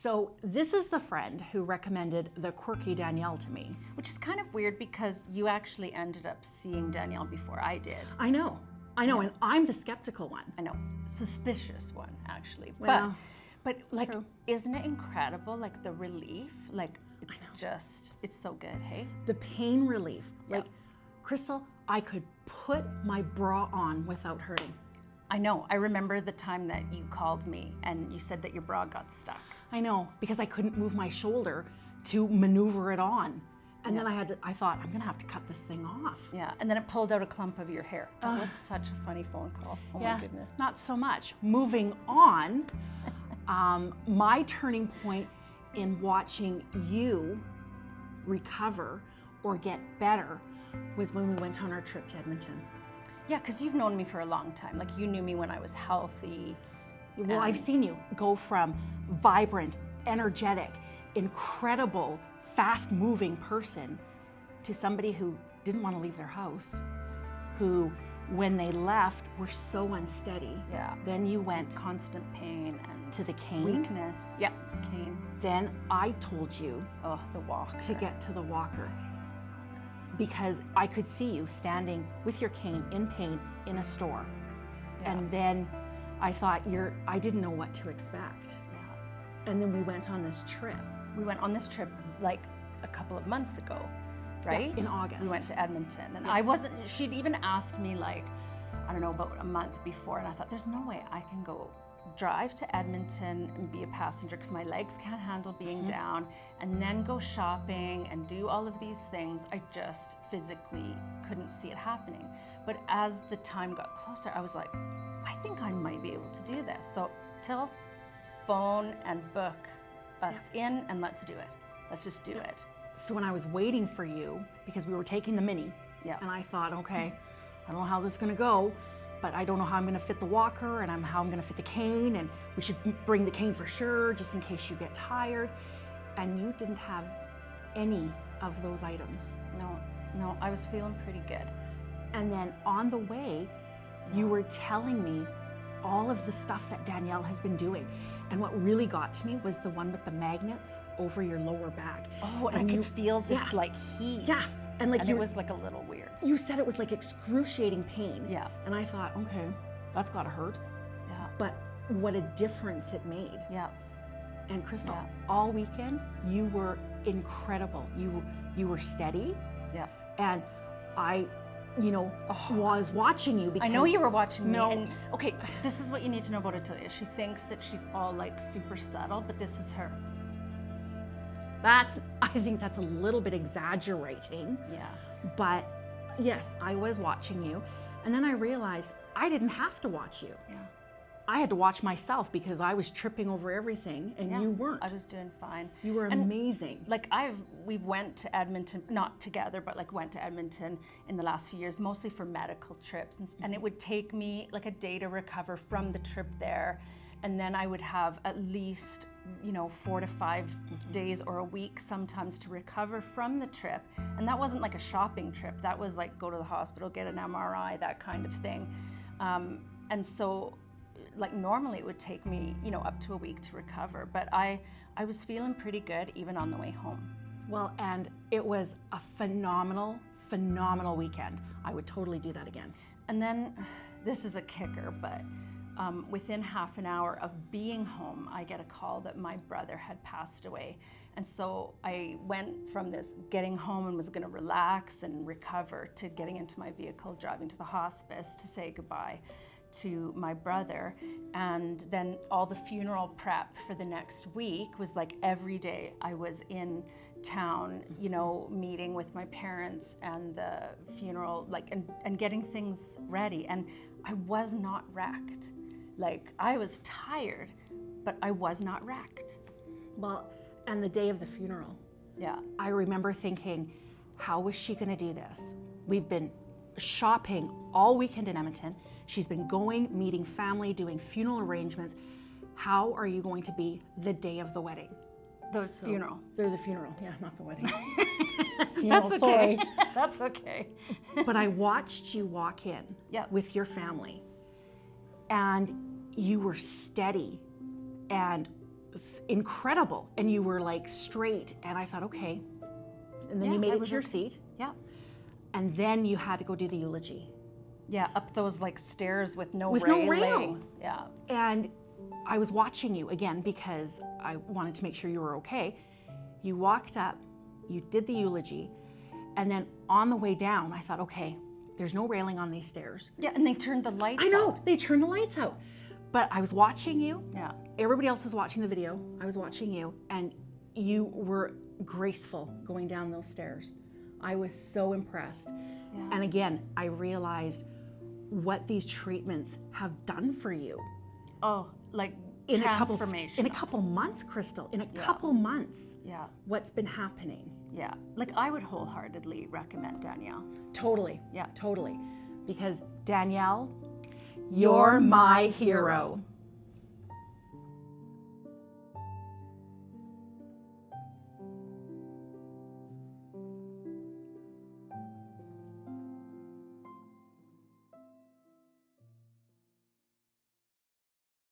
So this is the friend who recommended the quirky Danielle to me. Which is kind of weird because you actually ended up seeing Danielle before I did. I know, and I'm the skeptical one. I know, suspicious one actually. Well, but like, true. Isn't it incredible? Like the relief, like it's so good, hey? The pain relief. Yeah. Like, Crystal, I could put my bra on without hurting. I know, I remember the time that you called me and you said that your bra got stuck. I know, because I couldn't move my shoulder to maneuver it on. And then I thought, I'm gonna have to cut this thing off. Yeah, and then it pulled out a clump of your hair. That was such a funny phone call. Oh my goodness. Not so much. Moving on, my turning point in watching you recover or get better was when we went on our trip to Edmonton. Yeah, because you've known me for a long time. Like, you knew me when I was healthy. Well, I've seen you go from vibrant, energetic, incredible, fast-moving person to somebody who didn't want to leave their house, who, when they left, were so unsteady. Yeah. Then you went Constant pain and to the cane. weakness. Yeah, cane. Then I told you Oh, the walk. to get to the walker because I could see you standing with your cane in pain in a store. Yeah. And then I thought I didn't know what to expect. Yeah. And then we went on this trip. We went on this trip like a couple of months ago, right? Yeah, in August. We went to Edmonton, and Yeah. she'd even asked me like, I don't know, about a month before, and I thought, there's no way I can go drive to Edmonton and be a passenger because my legs can't handle being down, and then go shopping and do all of these things. I just physically couldn't see it happening. But as the time got closer, I was like, I think I might be able to do this. So Till, phone and book us in, and let's do it. Let's just do it. So when I was waiting for you, because we were taking the Mini, Yeah. and I thought, okay, I don't know how this is gonna go, but I don't know how I'm gonna fit the walker and how I'm gonna fit the cane, and we should bring the cane for sure, just in case you get tired. And you didn't have any of those items. No, I was feeling pretty good. And then on the way, you were telling me all of the stuff that Danielle has been doing. And what really got to me was the one with the magnets over your lower back. Oh, and I could feel this like heat. Yeah, and like it was like a little weird. You said it was like excruciating pain. Yeah. And I thought, okay, that's gotta hurt. Yeah. But what a difference it made. Yeah. And Crystal, Yeah. all weekend, you were incredible. You were steady. Yeah. And I, was watching you because I know you were watching me. No. And okay, this is what you need to know about Atilia. She thinks that she's all like super subtle, but this is her. I think that's a little bit exaggerating. Yeah. But yes, I was watching you. And then I realized I didn't have to watch you. Yeah. I had to watch myself because I was tripping over everything and Yeah, you weren't. I was doing fine. You were And, amazing. Like we've went to Edmonton, not together, but like went to Edmonton in the last few years, mostly for medical trips. And it would take me like a day to recover from the trip there. And then I would have at least, 4 to 5 days or a week sometimes to recover from the trip. And that wasn't like a shopping trip. That was like go to the hospital, get an MRI, that kind of thing. And so like normally it would take me, up to a week to recover, but I was feeling pretty good even on the way home. Well, and it was a phenomenal weekend. I would totally do that again. And then, this is a kicker, but within half an hour of being home, I get a call that my brother had passed away. And so I went from this getting home and was gonna relax and recover to getting into my vehicle, driving to the hospice to say goodbye to my brother. And then all the funeral prep for the next week was like every day I was in town, meeting with my parents and the funeral, and getting things ready. And I was not wrecked. Like, I was tired, but I was not wrecked. Well, and the day of the funeral, Yeah. I remember thinking, how was she gonna do this? We've been shopping all weekend in Edmonton. She's been going, meeting family, doing funeral arrangements. How are you going to be the day of the wedding? The funeral. They're the funeral, yeah, not the wedding. That's okay. Sorry. That's okay. But I watched you walk in Yeah. with your family, and you were steady and incredible. And you were like straight. And I thought, okay. And then Yeah, you made I it was to your okay. seat. Yeah. And then you had to go do the eulogy. Yeah, up those like stairs with no With no railing. rail. Yeah. And I was watching you again because I wanted to make sure you were okay. You walked up, you did the eulogy, and then on the way down, I thought, okay, there's no railing on these stairs. Yeah, and they turned the lights I know, out. they turned the lights out. But I was watching you. Yeah. Everybody else was watching the video. I was watching you, and you were graceful going down those stairs. I was so impressed. Yeah. And again, I realized what these treatments have done for you. Oh, like In transformation. a couple months, Crystal, in a Yeah. couple months, Yeah. what's been happening. Yeah. Like I would wholeheartedly recommend Danielle. Totally. Yeah. Totally. Because Danielle, you're my hero.